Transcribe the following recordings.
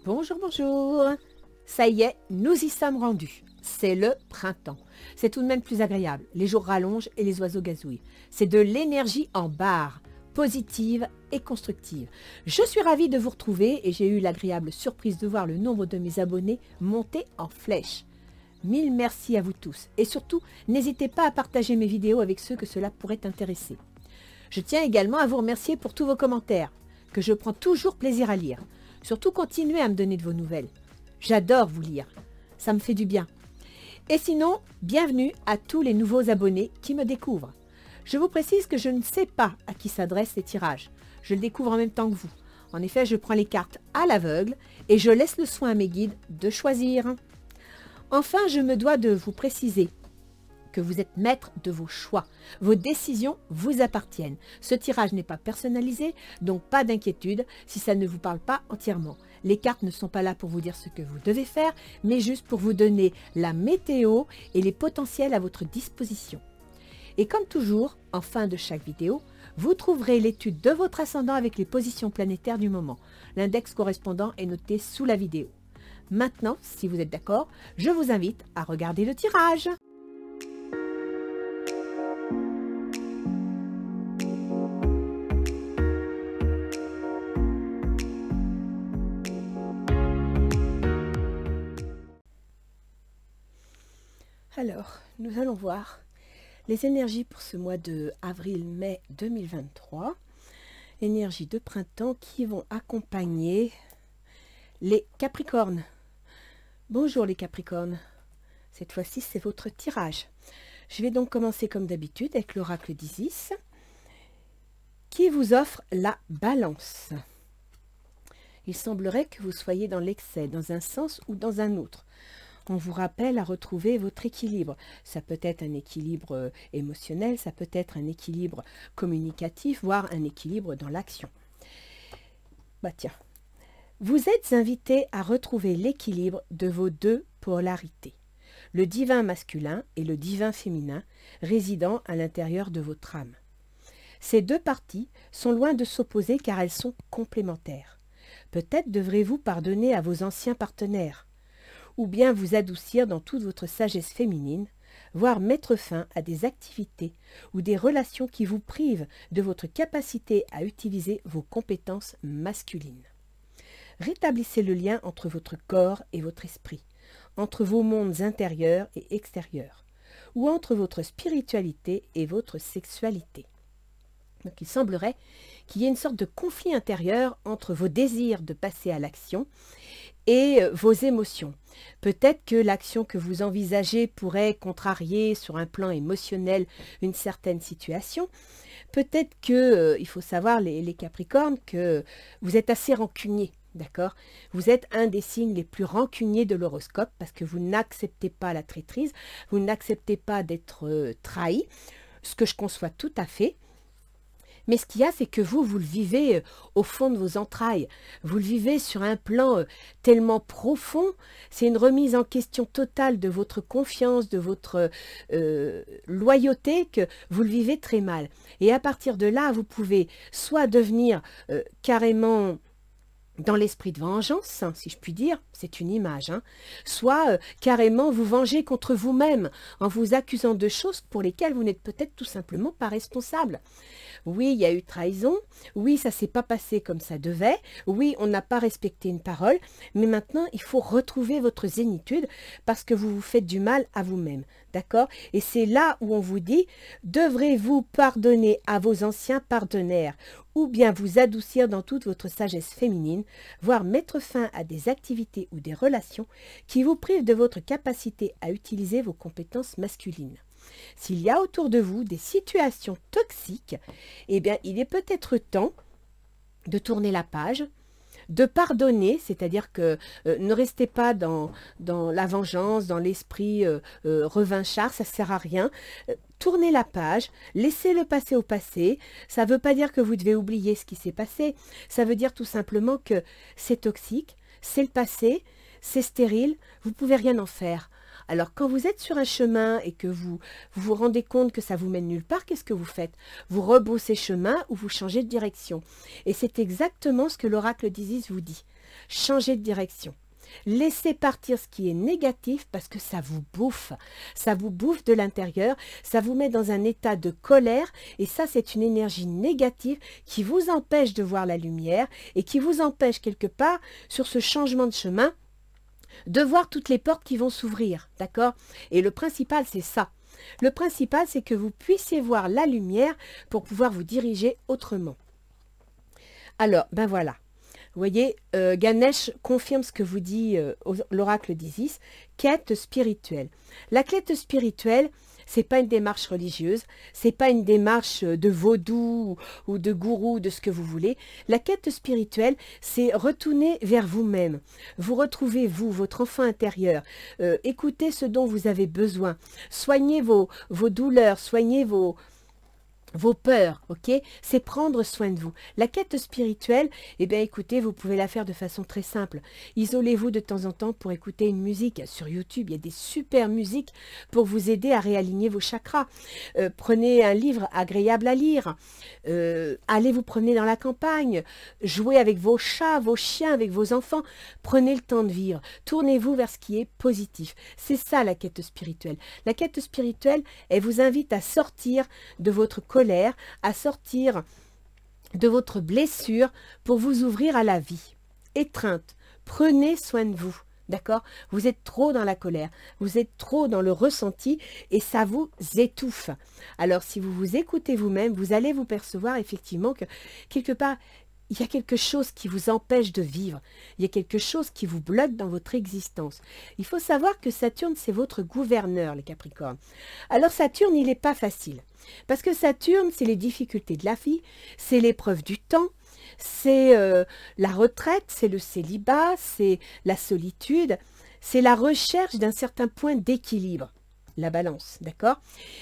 Bonjour, bonjour. Ça y est, nous y sommes rendus. C'est le printemps. C'est tout de même plus agréable. Les jours rallongent et les oiseaux gazouillent. C'est de l'énergie en barre, positive et constructive. Je suis ravie de vous retrouver et j'ai eu l'agréable surprise de voir le nombre de mes abonnés monter en flèche. Mille merci à vous tous. Et surtout, n'hésitez pas à partager mes vidéos avec ceux que cela pourrait intéresser. Je tiens également à vous remercier pour tous vos commentaires, que je prends toujours plaisir à lire. Surtout, continuez à me donner de vos nouvelles. J'adore vous lire. Ça me fait du bien. Et sinon, bienvenue à tous les nouveaux abonnés qui me découvrent. Je vous précise que je ne sais pas à qui s'adressent les tirages. Je le découvre en même temps que vous. En effet, je prends les cartes à l'aveugle et je laisse le soin à mes guides de choisir. Enfin, je me dois de vous préciser que vous êtes maître de vos choix. Vos décisions vous appartiennent. Ce tirage n'est pas personnalisé, donc pas d'inquiétude si ça ne vous parle pas entièrement. Les cartes ne sont pas là pour vous dire ce que vous devez faire, mais juste pour vous donner la météo et les potentiels à votre disposition. Et comme toujours, en fin de chaque vidéo, vous trouverez l'étude de votre ascendant avec les positions planétaires du moment. L'index correspondant est noté sous la vidéo. Maintenant, si vous êtes d'accord, je vous invite à regarder le tirage. Alors, nous allons voir les énergies pour ce mois de avril-mai 2023. Énergies de printemps qui vont accompagner les Capricornes. Bonjour les Capricornes. Cette fois-ci, c'est votre tirage. Je vais donc commencer comme d'habitude avec l'oracle d'Isis qui vous offre la balance. Il semblerait que vous soyez dans l'excès, dans un sens ou dans un autre. On vous rappelle à retrouver votre équilibre. Ça peut être un équilibre émotionnel, ça peut être un équilibre communicatif, voire un équilibre dans l'action. Bah tiens, vous êtes invité à retrouver l'équilibre de vos deux polarités, le divin masculin et le divin féminin résidant à l'intérieur de votre âme. Ces deux parties sont loin de s'opposer car elles sont complémentaires. Peut-être devrez-vous pardonner à vos anciens partenaires, ou bien vous adoucir dans toute votre sagesse féminine, voire mettre fin à des activités ou des relations qui vous privent de votre capacité à utiliser vos compétences masculines. Rétablissez le lien entre votre corps et votre esprit, entre vos mondes intérieurs et extérieurs, ou entre votre spiritualité et votre sexualité. Donc il semblerait qu'il y ait une sorte de conflit intérieur entre vos désirs de passer à l'action et vos émotions. Peut-être que l'action que vous envisagez pourrait contrarier sur un plan émotionnel une certaine situation. Peut-être que, il faut savoir les Capricornes, que vous êtes assez rancunier, d'accord? Vous êtes un des signes les plus rancuniers de l'horoscope parce que vous n'acceptez pas la traîtrise, vous n'acceptez pas d'être trahi, ce que je conçois tout à fait. Mais ce qu'il y a, c'est que vous le vivez au fond de vos entrailles. Vous le vivez sur un plan tellement profond. C'est une remise en question totale de votre confiance, de votre loyauté, que vous le vivez très mal. Et à partir de là, vous pouvez soit devenir carrément dans l'esprit de vengeance, hein, si je puis dire, c'est une image, hein, soit carrément vous venger contre vous-même en vous accusant de choses pour lesquelles vous n'êtes peut-être tout simplement pas responsable. Oui, il y a eu trahison, oui, ça ne s'est pas passé comme ça devait, oui, on n'a pas respecté une parole, mais maintenant, il faut retrouver votre zénitude parce que vous vous faites du mal à vous-même, d'accord? Et c'est là où on vous dit, devrez-vous pardonner à vos anciens partenaires ou bien vous adoucir dans toute votre sagesse féminine, voire mettre fin à des activités ou des relations qui vous privent de votre capacité à utiliser vos compétences masculines. S'il y a autour de vous des situations toxiques, eh bien, il est peut-être temps de tourner la page, de pardonner, c'est-à-dire que ne restez pas dans la vengeance, dans l'esprit revanchard, ça ne sert à rien. Tournez la page, laissez le passé au passé. Ça ne veut pas dire que vous devez oublier ce qui s'est passé. Ça veut dire tout simplement que c'est toxique, c'est le passé, c'est stérile, vous ne pouvez rien en faire. Alors, quand vous êtes sur un chemin et que vous vous rendez compte que ça vous mène nulle part, qu'est-ce que vous faites? Vous rebroussez chemin ou vous changez de direction. Et c'est exactement ce que l'oracle d'Isis vous dit. changez de direction. Laissez partir ce qui est négatif parce que ça vous bouffe de l'intérieur, ça vous met dans un état de colère et ça c'est une énergie négative qui vous empêche de voir la lumière et qui vous empêche quelque part sur ce changement de chemin de voir toutes les portes qui vont s'ouvrir, d'accord? Et le principal c'est ça, le principal c'est que vous puissiez voir la lumière pour pouvoir vous diriger autrement. Alors, ben voilà. Vous voyez, Ganesh confirme ce que vous dit l'oracle d'Isis, quête spirituelle. La quête spirituelle, c'est pas une démarche religieuse, c'est pas une démarche de vaudou ou de gourou, de ce que vous voulez. La quête spirituelle, c'est retourner vers vous-même. Vous retrouvez vous, votre enfant intérieur. Écoutez ce dont vous avez besoin. Soignez vos douleurs, soignez vos peurs, ok? C'est prendre soin de vous. La quête spirituelle, eh bien écoutez, vous pouvez la faire de façon très simple. Isolez-vous de temps en temps pour écouter une musique. Sur YouTube, il y a des super musiques pour vous aider à réaligner vos chakras. Prenez un livre agréable à lire. Allez vous promener dans la campagne. Jouez avec vos chats, vos chiens, avec vos enfants. Prenez le temps de vivre. Tournez-vous vers ce qui est positif. C'est ça la quête spirituelle. La quête spirituelle, elle vous invite à sortir de votre colère, à sortir de votre blessure pour vous ouvrir à la vie. Étreinte, prenez soin de vous, d'accord? Vous êtes trop dans la colère, vous êtes trop dans le ressenti et ça vous étouffe. Alors si vous vous écoutez vous-même, vous allez vous percevoir effectivement que quelque part, il y a quelque chose qui vous empêche de vivre. Il y a quelque chose qui vous bloque dans votre existence. Il faut savoir que Saturne, c'est votre gouverneur, les Capricornes. Alors Saturne, il n'est pas facile. Parce que Saturne, c'est les difficultés de la vie, c'est l'épreuve du temps, c'est la retraite, c'est le célibat, c'est la solitude, c'est la recherche d'un certain point d'équilibre. La balance, d'accord?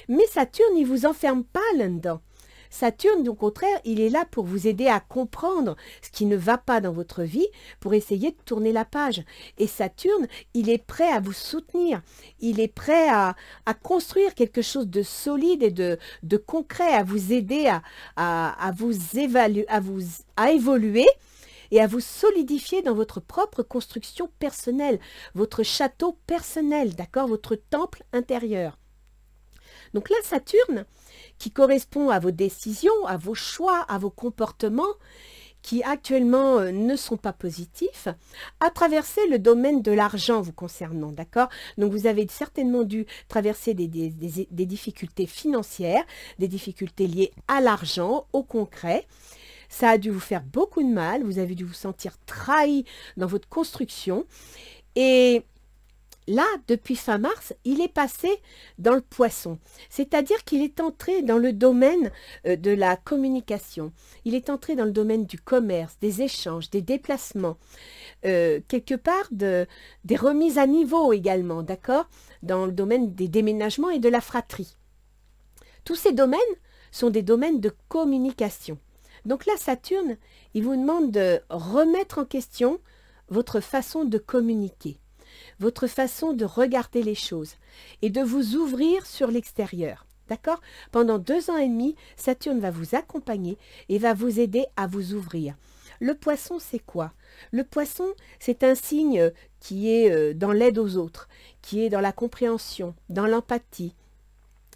Mais Saturne, il ne vous enferme pas là-dedans. Saturne, au contraire, il est là pour vous aider à comprendre ce qui ne va pas dans votre vie, pour essayer de tourner la page. Et Saturne, il est prêt à vous soutenir, il est prêt à construire quelque chose de solide et de concret, à vous aider à évoluer et à vous solidifier dans votre propre construction personnelle, votre château personnel, d'accord, votre temple intérieur. Donc là, Saturne, qui correspond à vos décisions, à vos choix, à vos comportements, qui actuellement ne sont pas positifs, a traversé le domaine de l'argent vous concernant, d'accord? Donc vous avez certainement dû traverser des difficultés financières, des difficultés liées à l'argent, au concret. Ça a dû vous faire beaucoup de mal, vous avez dû vous sentir trahi dans votre construction. Et là, depuis fin mars, il est passé dans le poisson, c'est-à-dire qu'il est entré dans le domaine de la communication, il est entré dans le domaine du commerce, des échanges, des déplacements, quelque part des remises à niveau également, d'accord, dans le domaine des déménagements et de la fratrie. Tous ces domaines sont des domaines de communication. Donc là, Saturne, il vous demande de remettre en question votre façon de communiquer, votre façon de regarder les choses et de vous ouvrir sur l'extérieur. D'accord? Pendant 2 ans et demi, Saturne va vous accompagner et va vous aider à vous ouvrir. Le poisson, c'est quoi? Le poisson, c'est un signe qui est dans l'aide aux autres, qui est dans la compréhension, dans l'empathie,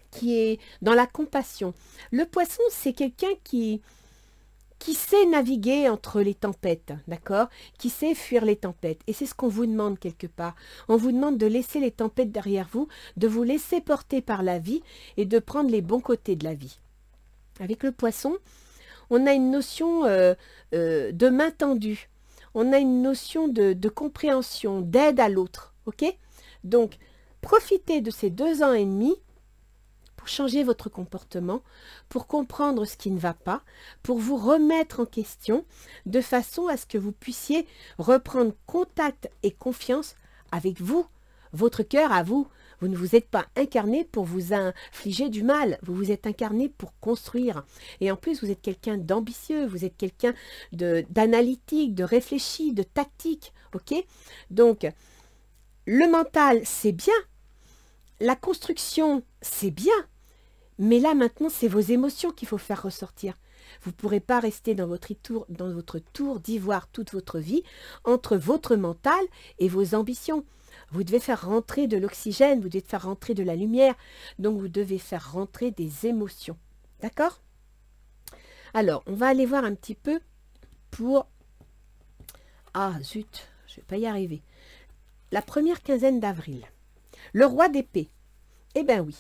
qui est dans la compassion. Le poisson, c'est quelqu'un qui sait naviguer entre les tempêtes, d'accord? Qui sait fuir les tempêtes. Et c'est ce qu'on vous demande quelque part. On vous demande de laisser les tempêtes derrière vous, de vous laisser porter par la vie et de prendre les bons côtés de la vie. Avec le poisson, on a une notion de main tendue. On a une notion de compréhension, d'aide à l'autre, ok? Donc, profitez de ces 2 ans et demi pour changer votre comportement, pour comprendre ce qui ne va pas, pour vous remettre en question, de façon à ce que vous puissiez reprendre contact et confiance avec vous, votre cœur à vous. Vous ne vous êtes pas incarné pour vous infliger du mal, vous vous êtes incarné pour construire. Et en plus, vous êtes quelqu'un d'ambitieux, vous êtes quelqu'un d'analytique, de réfléchi, de tactique, ok? Donc, le mental, c'est bien. La construction, c'est bien, mais là maintenant, c'est vos émotions qu'il faut faire ressortir. Vous ne pourrez pas rester dans votre tour d'ivoire toute votre vie entre votre mental et vos ambitions. Vous devez faire rentrer de l'oxygène, vous devez faire rentrer de la lumière, donc vous devez faire rentrer des émotions. D'accord? Alors, on va aller voir un petit peu pour... Ah, zut, je ne vais pas y arriver. La première quinzaine d'avril. Le roi d'épée. Eh bien oui.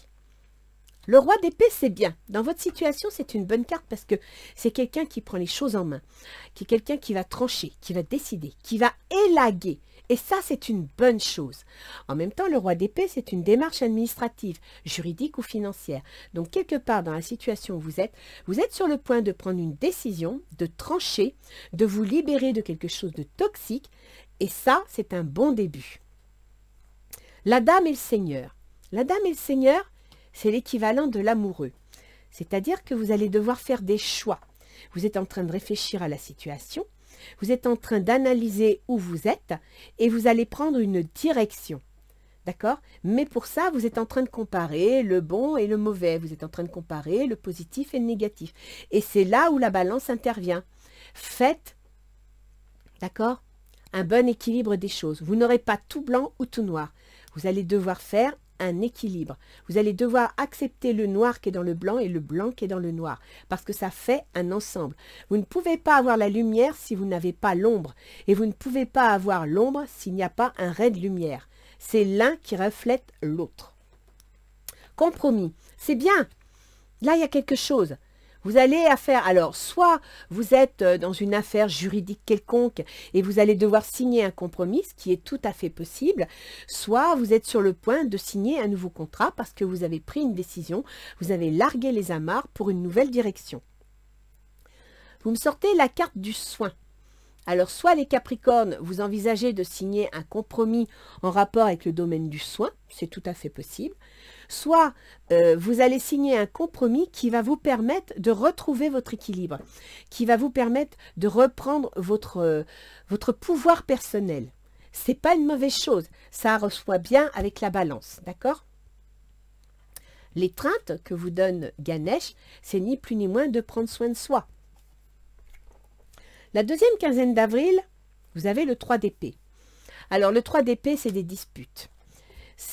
Le roi d'épée, c'est bien. Dans votre situation, c'est une bonne carte parce que c'est quelqu'un qui prend les choses en main, qui est quelqu'un qui va trancher, qui va décider, qui va élaguer. Et ça, c'est une bonne chose. En même temps, le roi d'épée, c'est une démarche administrative, juridique ou financière. Donc, quelque part dans la situation où vous êtes sur le point de prendre une décision, de trancher, de vous libérer de quelque chose de toxique. Et ça, c'est un bon début. La dame et le seigneur. La dame et le seigneur, c'est l'équivalent de l'amoureux. C'est-à-dire que vous allez devoir faire des choix. Vous êtes en train de réfléchir à la situation, vous êtes en train d'analyser où vous êtes et vous allez prendre une direction. D'accord? Mais pour ça, vous êtes en train de comparer le bon et le mauvais. Vous êtes en train de comparer le positif et le négatif. Et c'est là où la balance intervient. Faites, d'accord, un bon équilibre des choses. Vous n'aurez pas tout blanc ou tout noir. Vous allez devoir faire un équilibre. Vous allez devoir accepter le noir qui est dans le blanc et le blanc qui est dans le noir, parce que ça fait un ensemble. Vous ne pouvez pas avoir la lumière si vous n'avez pas l'ombre, et vous ne pouvez pas avoir l'ombre s'il n'y a pas un ray de lumière. C'est l'un qui reflète l'autre. Compromis, c'est bien. Là, il y a quelque chose. Vous allez faire, alors, soit vous êtes dans une affaire juridique quelconque et vous allez devoir signer un compromis, ce qui est tout à fait possible, soit vous êtes sur le point de signer un nouveau contrat parce que vous avez pris une décision, vous avez largué les amarres pour une nouvelle direction. Vous me sortez la carte du soin. Alors, soit les Capricornes, vous envisagez de signer un compromis en rapport avec le domaine du soin, c'est tout à fait possible, soit vous allez signer un compromis qui va vous permettre de retrouver votre équilibre, qui va vous permettre de reprendre votre pouvoir personnel. Ce n'est pas une mauvaise chose, ça reçoit bien avec la balance, d'accord? L'étreinte que vous donne Ganesh, c'est ni plus ni moins de prendre soin de soi. La deuxième quinzaine d'avril, vous avez le 3 d'épée. Alors, le 3 d'épée, c'est des disputes.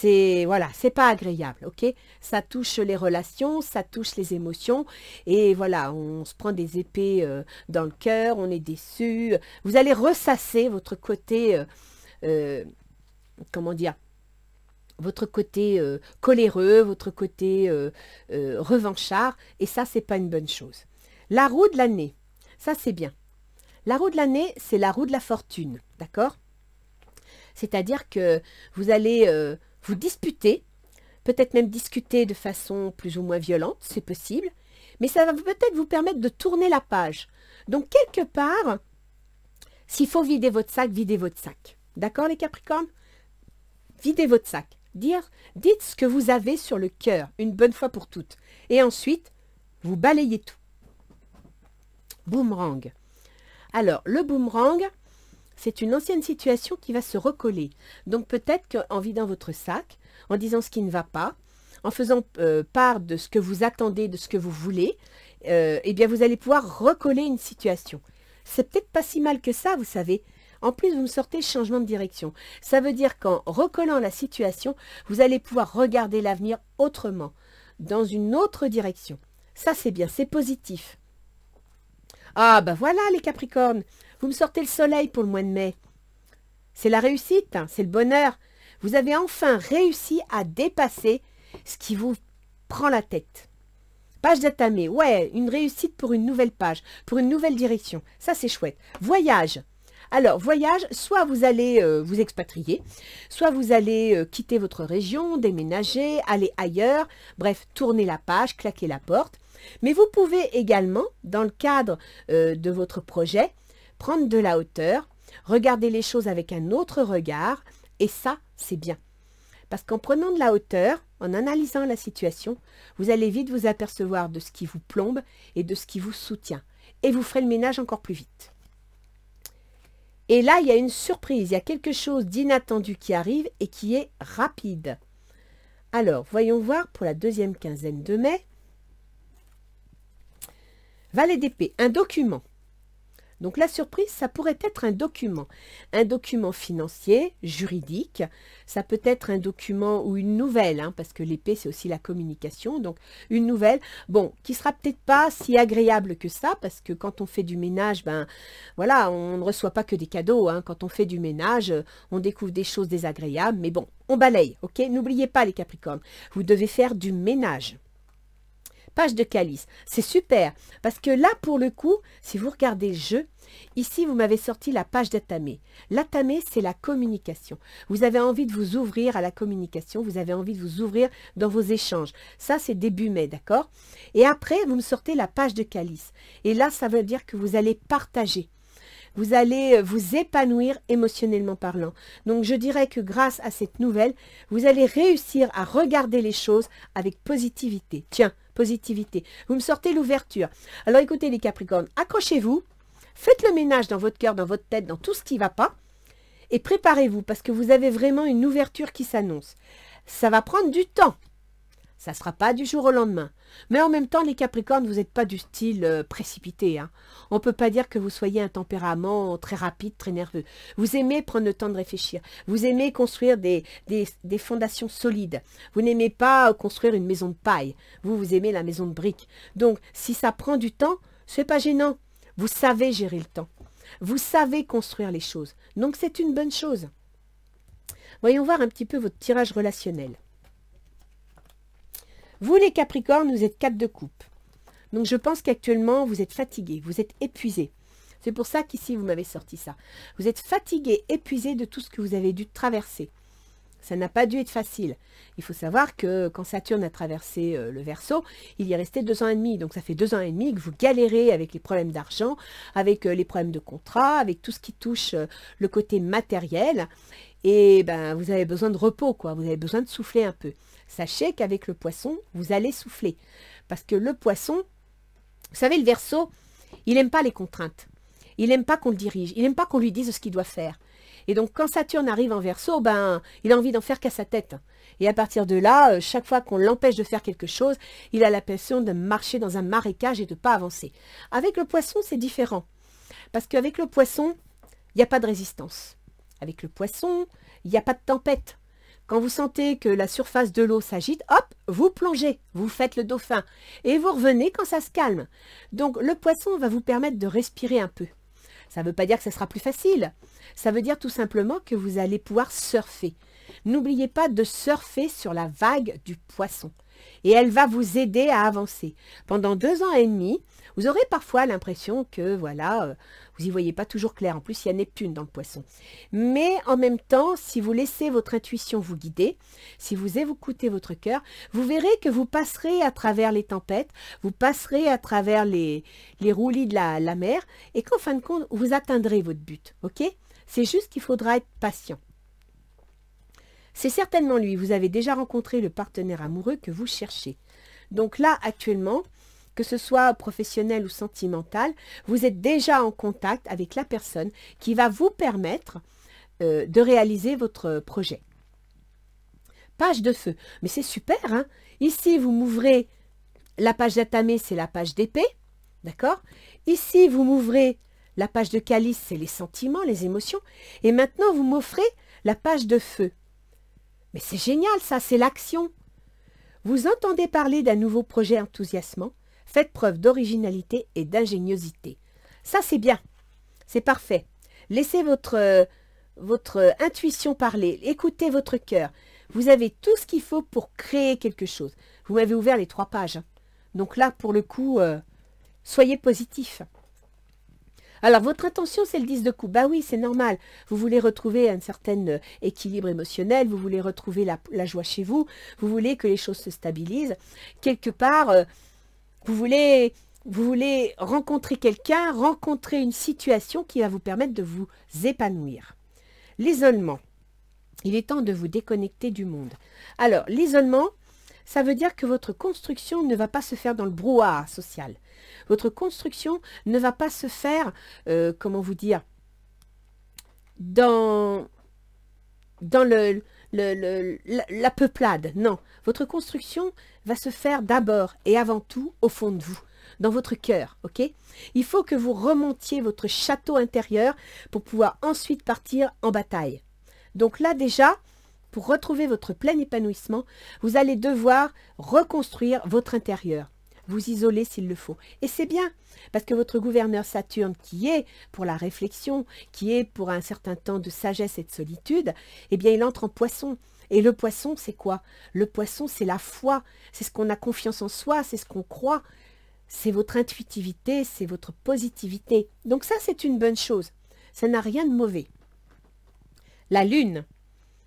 Voilà, c'est pas agréable, ok? Ça touche les relations, ça touche les émotions. Et voilà, on se prend des épées dans le cœur, on est déçu. Vous allez ressasser votre côté, comment dire? Votre côté coléreux, votre côté revanchard. Et ça, c'est pas une bonne chose. La roue de l'année, ça, c'est bien. La roue de l'année, c'est la roue de la fortune, d'accord? C'est-à-dire que vous allez vous disputer, peut-être même discuter de façon plus ou moins violente, c'est possible, mais ça va peut-être vous permettre de tourner la page. Donc, quelque part, s'il faut vider votre sac, videz votre sac. D'accord, les Capricornes? Videz votre sac. Dites ce que vous avez sur le cœur, une bonne fois pour toutes. Et ensuite, vous balayez tout. Boomerang. Alors, le boomerang, c'est une ancienne situation qui va se recoller. Donc, peut-être qu'en vidant votre sac, en disant ce qui ne va pas, en faisant part de ce que vous attendez, de ce que vous voulez, eh bien, vous allez pouvoir recoller une situation. C'est peut-être pas si mal que ça, vous savez. En plus, vous me sortez changement de direction. Ça veut dire qu'en recollant la situation, vous allez pouvoir regarder l'avenir autrement, dans une autre direction. Ça, c'est bien, c'est positif. Ah, ben voilà les Capricornes, vous me sortez le soleil pour le mois de mai. C'est la réussite, hein, c'est le bonheur. Vous avez enfin réussi à dépasser ce qui vous prend la tête. Page d'atamé, ouais, une réussite pour une nouvelle page, pour une nouvelle direction. Ça, c'est chouette. Voyage. Alors, voyage, soit vous allez vous expatrier, soit vous allez quitter votre région, déménager, aller ailleurs, bref, tourner la page, claquer la porte. Mais vous pouvez également, dans le cadre de votre projet, prendre de la hauteur, regarder les choses avec un autre regard, et ça, c'est bien. Parce qu'en prenant de la hauteur, en analysant la situation, vous allez vite vous apercevoir de ce qui vous plombe et de ce qui vous soutient. Et vous ferez le ménage encore plus vite. Et là, il y a une surprise, il y a quelque chose d'inattendu qui arrive et qui est rapide. Alors, voyons voir pour la deuxième quinzaine de mai. Valet d'épée, un document. Donc la surprise, ça pourrait être un document financier, juridique, ça peut être un document ou une nouvelle, hein, parce que l'épée c'est aussi la communication, donc une nouvelle, bon, qui sera peut-être pas si agréable que ça, parce que quand on fait du ménage, ben voilà, on ne reçoit pas que des cadeaux, hein. Quand on fait du ménage, on découvre des choses désagréables, mais bon, on balaye, ok? N'oubliez pas les Capricornes, vous devez faire du ménage. Page de calice, c'est super, parce que là, pour le coup, si vous regardez le jeu, ici, vous m'avez sorti la page d'Atamé. L'Atamé, c'est la communication. Vous avez envie de vous ouvrir à la communication, vous avez envie de vous ouvrir dans vos échanges. Ça, c'est début mai, d'accord? Et après, vous me sortez la page de calice. Et là, ça veut dire que vous allez partager. Vous allez vous épanouir émotionnellement parlant. Donc, je dirais que grâce à cette nouvelle, vous allez réussir à regarder les choses avec positivité. Tiens, positivité. Vous me sortez l'ouverture. Alors, écoutez les Capricornes, accrochez-vous, faites le ménage dans votre cœur, dans votre tête, dans tout ce qui ne va pas, et préparez-vous parce que vous avez vraiment une ouverture qui s'annonce. Ça va prendre du temps. Ça ne sera pas du jour au lendemain. Mais en même temps, les Capricornes, vous n'êtes pas du style précipité. Hein. On ne peut pas dire que vous soyez un tempérament très rapide, très nerveux. Vous aimez prendre le temps de réfléchir. Vous aimez construire des fondations solides. Vous n'aimez pas construire une maison de paille. Vous aimez la maison de briques. Donc, si ça prend du temps, ce n'est pas gênant. Vous savez gérer le temps. Vous savez construire les choses. Donc, c'est une bonne chose. Voyons voir un petit peu votre tirage relationnel. Vous, les Capricornes, vous êtes 4 de coupe. Donc, je pense qu'actuellement, vous êtes fatigué, vous êtes épuisé. C'est pour ça qu'ici, vous m'avez sorti ça. Vous êtes fatigué, épuisé de tout ce que vous avez dû traverser. Ça n'a pas dû être facile. Il faut savoir que quand Saturne a traversé le Verseau, il y est resté 2 ans et demi. Donc, ça fait 2 ans et demi que vous galérez avec les problèmes d'argent, avec les problèmes de contrat, avec tout ce qui touche le côté matériel. Et ben, vous avez besoin de repos, quoi. Vous avez besoin de souffler un peu. Sachez qu'avec le Poisson, vous allez souffler. Parce que le Poisson, vous savez, le Verseau, il n'aime pas les contraintes. Il n'aime pas qu'on le dirige. Il n'aime pas qu'on lui dise ce qu'il doit faire. Et donc, quand Saturne arrive en Verseau, ben, il a envie d'en faire qu'à sa tête. Et à partir de là, chaque fois qu'on l'empêche de faire quelque chose, il a l'impression de marcher dans un marécage et de ne pas avancer. Avec le Poisson, c'est différent. Parce qu'avec le Poisson, il n'y a pas de résistance. Avec le Poisson, il n'y a pas de tempête. Quand vous sentez que la surface de l'eau s'agite, hop, vous plongez, vous faites le dauphin. Et vous revenez quand ça se calme. Donc, le Poisson va vous permettre de respirer un peu. Ça ne veut pas dire que ce sera plus facile. Ça veut dire tout simplement que vous allez pouvoir surfer. N'oubliez pas de surfer sur la vague du Poisson. Et elle va vous aider à avancer. Pendant 2 ans et demi, vous aurez parfois l'impression que, voilà, vous n'y voyez pas toujours clair. En plus, il y a Neptune dans le Poisson. Mais en même temps, si vous laissez votre intuition vous guider, si vous écoutez votre cœur, vous verrez que vous passerez à travers les tempêtes, vous passerez à travers les roulis de la mer, et qu'en fin de compte, vous atteindrez votre but. Ok? C'est juste qu'il faudra être patient. C'est certainement lui. Vous avez déjà rencontré le partenaire amoureux que vous cherchez. Donc là, actuellement, que ce soit professionnel ou sentimental, vous êtes déjà en contact avec la personne qui va vous permettre de réaliser votre projet. Page de feu. Mais c'est super, hein? Ici, vous m'ouvrez la page d'Atamé, c'est la page d'épée. D'accord? Ici, vous m'ouvrez la page de calice, c'est les sentiments, les émotions. Et maintenant, vous m'offrez la page de feu. Mais c'est génial, ça, c'est l'action. Vous entendez parler d'un nouveau projet enthousiasmant, faites preuve d'originalité et d'ingéniosité. Ça, c'est bien, c'est parfait. Laissez votre intuition parler, écoutez votre cœur. Vous avez tout ce qu'il faut pour créer quelque chose. Vous m'avez ouvert les 3 pages. Donc là, pour le coup, soyez positif. Alors, votre intention, c'est le 10 de coupe. Bah oui, c'est normal. Vous voulez retrouver un certain équilibre émotionnel, vous voulez retrouver la joie chez vous, vous voulez que les choses se stabilisent. Quelque part, vous voulez rencontrer quelqu'un, rencontrer une situation qui va vous permettre de vous épanouir. L'isolement. Il est temps de vous déconnecter du monde. Alors, l'isolement, ça veut dire que votre construction ne va pas se faire dans le brouhaha social. Votre construction ne va pas se faire, comment vous dire, dans la peuplade. Non, votre construction va se faire d'abord et avant tout au fond de vous. dans votre cœur, ok? Il faut que vous remontiez votre château intérieur pour pouvoir ensuite partir en bataille. Donc là déjà, pour retrouver votre plein épanouissement, vous allez devoir reconstruire votre intérieur. Vous isoler s'il le faut. Et c'est bien, parce que votre gouverneur Saturne, qui est pour la réflexion, qui est pour un certain temps de sagesse et de solitude, eh bien il entre en poisson. Et le poisson, c'est quoi? Le poisson, c'est la foi, c'est ce qu'on a confiance en soi, c'est ce qu'on croit, c'est votre intuitivité, c'est votre positivité. Donc ça, c'est une bonne chose. Ça n'a rien de mauvais. La lune.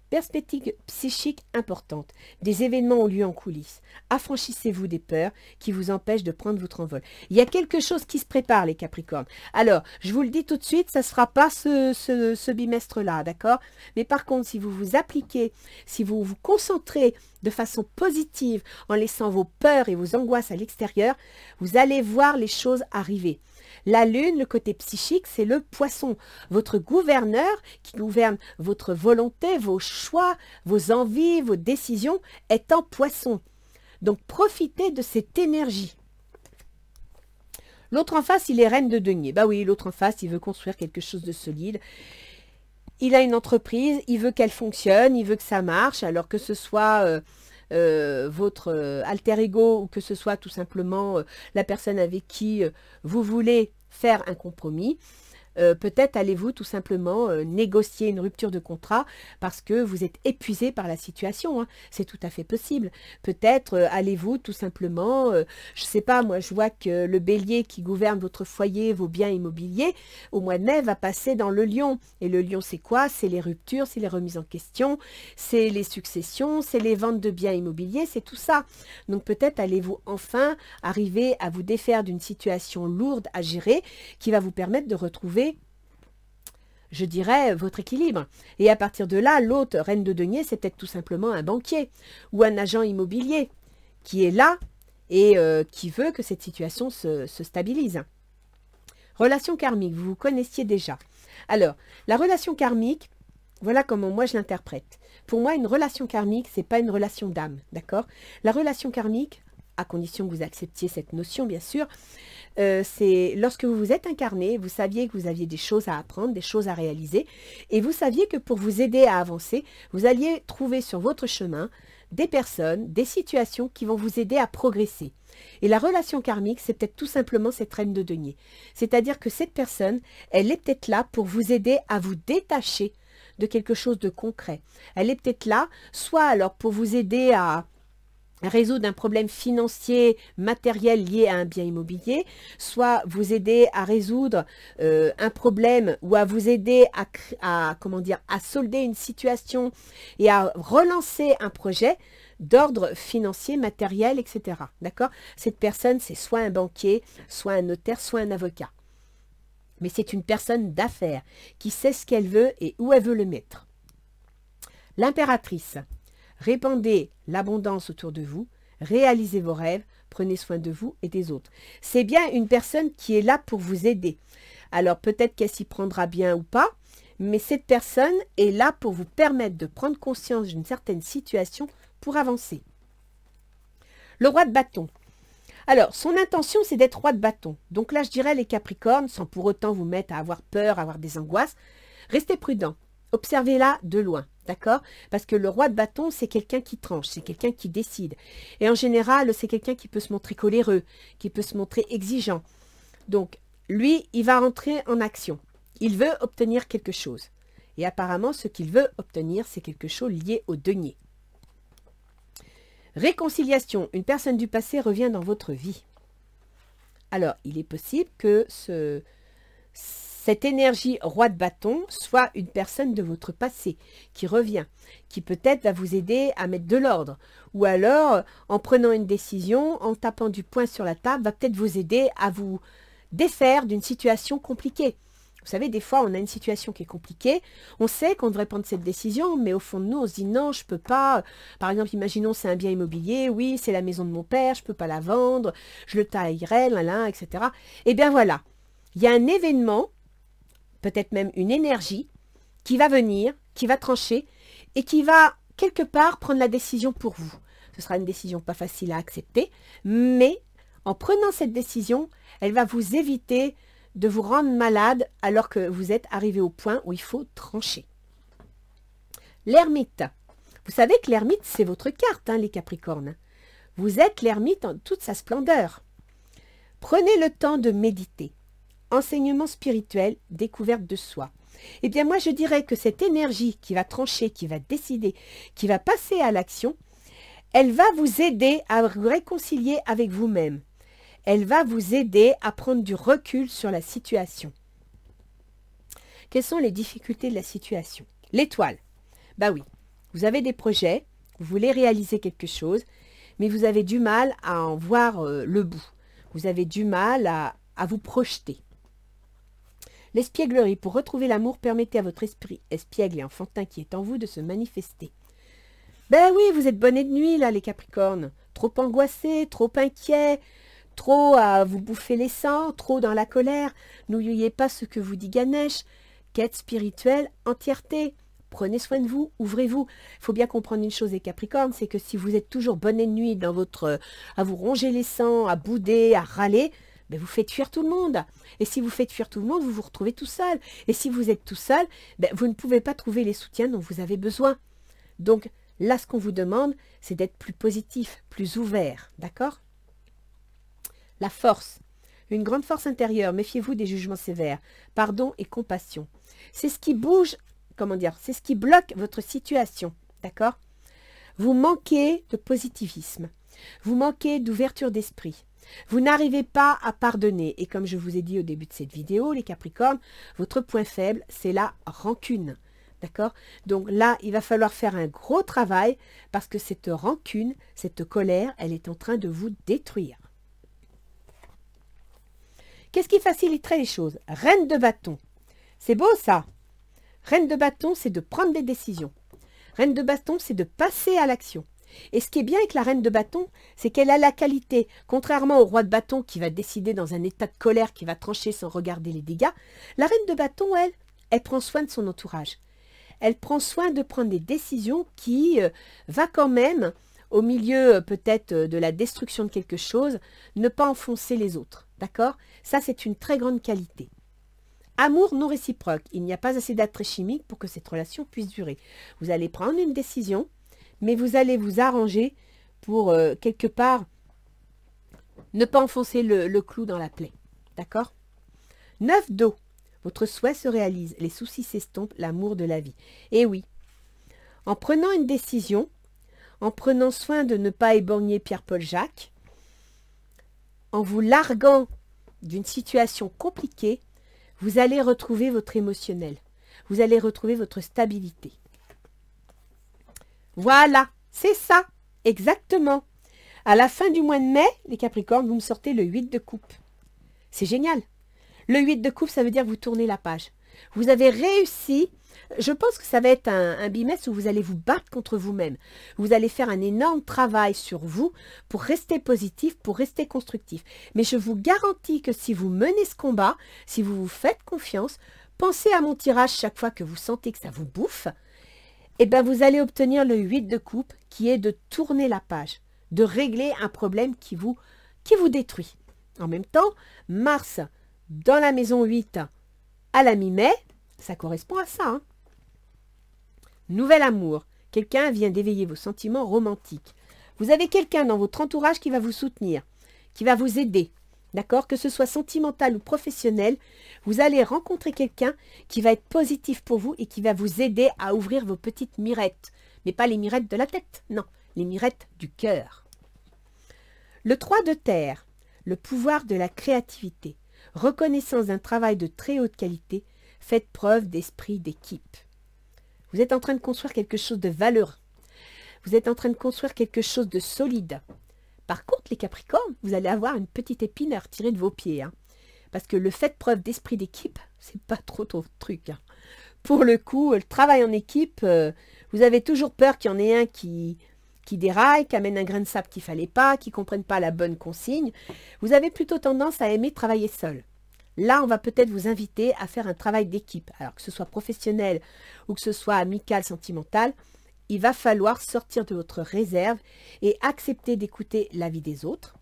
Perspective psychique importante. Des événements ont lieu en coulisses. Affranchissez-vous des peurs qui vous empêchent de prendre votre envol. Il y a quelque chose qui se prépare, les Capricornes. Alors, je vous le dis tout de suite, ça ne sera pas ce bimestre-là, d'accord? Mais par contre, si vous vous appliquez, si vous vous concentrez de façon positive en laissant vos peurs et vos angoisses à l'extérieur, vous allez voir les choses arriver. La lune, le côté psychique, c'est le poisson. Votre gouverneur qui gouverne votre volonté, vos choix, vos envies, vos décisions est en poisson. Donc profitez de cette énergie. L'autre en face, il est reine de denier. Bah oui, l'autre en face, il veut construire quelque chose de solide. Il a une entreprise, il veut qu'elle fonctionne, il veut que ça marche, alors que ce soit votre alter ego ou que ce soit tout simplement la personne avec qui vous voulez faire un compromis. Peut-être allez-vous tout simplement négocier une rupture de contrat parce que vous êtes épuisé par la situation. Hein. C'est tout à fait possible. Peut-être allez-vous tout simplement, je ne sais pas, moi je vois que le bélier qui gouverne votre foyer, vos biens immobiliers, au mois de mai va passer dans le lion. Et le lion c'est quoi? C'est les ruptures, c'est les remises en question, c'est les successions, c'est les ventes de biens immobiliers, c'est tout ça. Donc peut-être allez-vous enfin arriver à vous défaire d'une situation lourde à gérer qui va vous permettre de retrouver, je dirais, votre équilibre. Et à partir de là, l'autre reine de denier, c'est peut-être tout simplement un banquier ou un agent immobilier qui est là et qui veut que cette situation se stabilise. Relation karmique, vous vous connaissiez déjà. Alors, la relation karmique, voilà comment moi je l'interprète. Pour moi, une relation karmique, ce n'est pas une relation d'âme, d'accord? La relation karmique, à condition que vous acceptiez cette notion, bien sûr, c'est lorsque vous vous êtes incarné, vous saviez que vous aviez des choses à apprendre, des choses à réaliser, et vous saviez que pour vous aider à avancer, vous alliez trouver sur votre chemin des personnes, des situations qui vont vous aider à progresser. Et la relation karmique, c'est peut-être tout simplement cette reine de denier. C'est-à-dire que cette personne, elle est peut-être là pour vous aider à vous détacher de quelque chose de concret. Elle est peut-être là, soit alors pour vous aider à résoudre un problème financier, matériel lié à un bien immobilier, soit vous aider à résoudre un problème ou à vous aider à solder une situation et à relancer un projet d'ordre financier, matériel, etc. D'accord? Cette personne, c'est soit un banquier, soit un notaire, soit un avocat. Mais c'est une personne d'affaires qui sait ce qu'elle veut et où elle veut le mettre. L'impératrice. Répandez l'abondance autour de vous, réalisez vos rêves, prenez soin de vous et des autres. C'est bien une personne qui est là pour vous aider. Alors peut-être qu'elle s'y prendra bien ou pas, mais cette personne est là pour vous permettre de prendre conscience d'une certaine situation pour avancer. Le roi de bâton. Alors, son intention, c'est d'être roi de bâton. Donc là, je dirais les Capricornes, sans pour autant vous mettre à avoir peur, à avoir des angoisses, restez prudents. Observez-la de loin, d'accord? Parce que le roi de bâton, c'est quelqu'un qui tranche, c'est quelqu'un qui décide. Et en général, c'est quelqu'un qui peut se montrer coléreux, qui peut se montrer exigeant. Donc, lui, il va rentrer en action. Il veut obtenir quelque chose. Et apparemment, ce qu'il veut obtenir, c'est quelque chose lié au denier. Réconciliation. Une personne du passé revient dans votre vie. Alors, il est possible que cette énergie roi de bâton soit une personne de votre passé qui revient, qui peut-être va vous aider à mettre de l'ordre. Ou alors, en prenant une décision, en tapant du poing sur la table, va peut-être vous aider à vous défaire d'une situation compliquée. Vous savez, des fois, on a une situation qui est compliquée. On sait qu'on devrait prendre cette décision, mais au fond de nous, on se dit non, je ne peux pas. Par exemple, imaginons c'est un bien immobilier. Oui, c'est la maison de mon père, je ne peux pas la vendre. Je le taillerai, etc. Eh bien voilà, il y a un événement, peut-être même une énergie, qui va venir, qui va trancher et qui va quelque part prendre la décision pour vous. Ce sera une décision pas facile à accepter, mais En prenant cette décision, elle va vous éviter de vous rendre malade alors que vous êtes arrivé au point où il faut trancher. L'ermite. Vous savez que l'ermite, c'est votre carte, hein, les Capricornes. Vous êtes l'ermite en toute sa splendeur. Prenez le temps de méditer. Enseignement spirituel, découverte de soi. Eh bien, moi, je dirais que cette énergie qui va trancher, qui va décider, qui va passer à l'action, elle va vous aider à vous réconcilier avec vous-même. Elle va vous aider à prendre du recul sur la situation. Quelles sont les difficultés de la situation? L'étoile. Bah oui, vous avez des projets, vous voulez réaliser quelque chose, mais vous avez du mal à en voir le bout. Vous avez du mal à vous projeter. L'espièglerie. Pour retrouver l'amour, permettez à votre esprit espiègle et enfantin qui est en vous de se manifester. Ben oui, vous êtes bonnet de nuit, là, les Capricornes. Trop angoissés, trop inquiets, trop à vous bouffer les sangs, trop dans la colère. N'oubliez pas ce que vous dit Ganesh. Quête spirituelle, entièreté. Prenez soin de vous, ouvrez-vous. Il faut bien comprendre une chose, les Capricornes, c'est que si vous êtes toujours bonnet de nuit dans votre, à vous ronger les sangs, à bouder, à râler, ben vous faites fuir tout le monde. Et si vous faites fuir tout le monde, vous vous retrouvez tout seul. Et si vous êtes tout seul, ben vous ne pouvez pas trouver les soutiens dont vous avez besoin. Donc là, ce qu'on vous demande, c'est d'être plus positif, plus ouvert. D'accord? La force. Une grande force intérieure. Méfiez-vous des jugements sévères. Pardon et compassion. C'est ce qui bouge, comment dire, c'est ce qui bloque votre situation. D'accord? Vous manquez de positivisme. Vous manquez d'ouverture d'esprit. Vous n'arrivez pas à pardonner. Et comme je vous ai dit au début de cette vidéo, les Capricornes, votre point faible, c'est la rancune. D'accord? Donc là, il va falloir faire un gros travail parce que cette rancune, cette colère, elle est en train de vous détruire. Qu'est-ce qui faciliterait les choses? Reine de bâton. C'est beau ça. Reine de bâton, c'est de prendre des décisions. Reine de bâton, c'est de passer à l'action. Et ce qui est bien avec la reine de bâton, c'est qu'elle a la qualité, contrairement au roi de bâton qui va décider dans un état de colère, qui va trancher sans regarder les dégâts, la reine de bâton, elle prend soin de son entourage. Elle prend soin de prendre des décisions qui va quand même, au milieu peut-être de la destruction de quelque chose, ne pas enfoncer les autres. D'accord? Ça, c'est une très grande qualité. Amour non réciproque. Il n'y a pas assez d'attrait chimique pour que cette relation puisse durer. Vous allez prendre une décision, mais vous allez vous arranger pour, quelque part, ne pas enfoncer le clou dans la plaie. D'accord? 9 d'eau. Votre souhait se réalise, les soucis s'estompent, l'amour de la vie. Et oui, en prenant une décision, en prenant soin de ne pas éborgner Pierre-Paul Jacques, en vous larguant d'une situation compliquée, vous allez retrouver votre émotionnel. Vous allez retrouver votre stabilité. Voilà, c'est ça, exactement. À la fin du mois de mai, les Capricornes, vous me sortez le 8 de coupe. C'est génial. Le 8 de coupe, ça veut dire que vous tournez la page. Vous avez réussi. Je pense que ça va être un bimestre où vous allez vous battre contre vous-même. Vous allez faire un énorme travail sur vous pour rester positif, pour rester constructif. Mais je vous garantis que si vous menez ce combat, si vous vous faites confiance, pensez à mon tirage chaque fois que vous sentez que ça vous bouffe, et bien vous allez obtenir le 8 de coupe qui est de tourner la page, de régler un problème qui vous détruit. En même temps, Mars dans la maison 8 à la mi-mai, ça correspond à ça. Hein. Nouvel amour. Quelqu'un vient d'éveiller vos sentiments romantiques. Vous avez quelqu'un dans votre entourage qui va vous soutenir, qui va vous aider. D'accord? Que ce soit sentimental ou professionnel, vous allez rencontrer quelqu'un qui va être positif pour vous et qui va vous aider à ouvrir vos petites mirettes. Mais pas les mirettes de la tête, non, les mirettes du cœur. Le 3 de terre, le pouvoir de la créativité. Reconnaissance d'un travail de très haute qualité, faites preuve d'esprit d'équipe. Vous êtes en train de construire quelque chose de valeureux. Vous êtes en train de construire quelque chose de solide. Par contre, les Capricornes, vous allez avoir une petite épine à retirer de vos pieds. Hein, parce que le fait preuve d'esprit d'équipe, c'est pas trop votre truc. Hein. Pour le coup, le travail en équipe, vous avez toujours peur qu'il y en ait un qui déraille, qui amène un grain de sable qu'il ne fallait pas, qui ne comprenne pas la bonne consigne. Vous avez plutôt tendance à aimer travailler seul. Là, on va peut-être vous inviter à faire un travail d'équipe. Alors que ce soit professionnel ou que ce soit amical, sentimental, il va falloir sortir de votre réserve et accepter d'écouter l'avis des autres.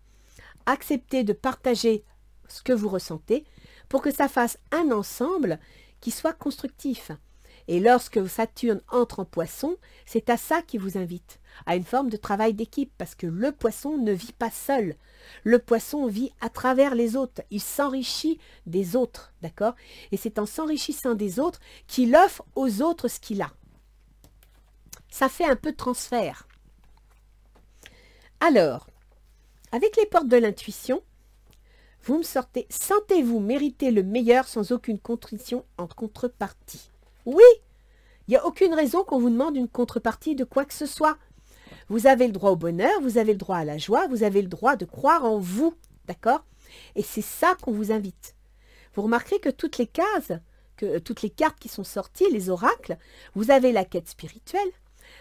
accepter de partager ce que vous ressentez pour que ça fasse un ensemble qui soit constructif. Et lorsque Saturne entre en Poisson, c'est à ça qu'il vous invite, à une forme de travail d'équipe, parce que le Poisson ne vit pas seul. Le Poisson vit à travers les autres, il s'enrichit des autres, d'accord? Et c'est en s'enrichissant des autres qu'il offre aux autres ce qu'il a. Ça fait un peu de transfert. Alors, avec les portes de l'intuition, vous me sortez, sentez-vous mériter le meilleur sans aucune contrition en contrepartie. Oui, il n'y a aucune raison qu'on vous demande une contrepartie de quoi que ce soit. Vous avez le droit au bonheur, vous avez le droit à la joie, vous avez le droit de croire en vous, d'accord? Et c'est ça qu'on vous invite. Vous remarquerez que toutes les cases, toutes les cartes qui sont sorties, les oracles, vous avez la quête spirituelle,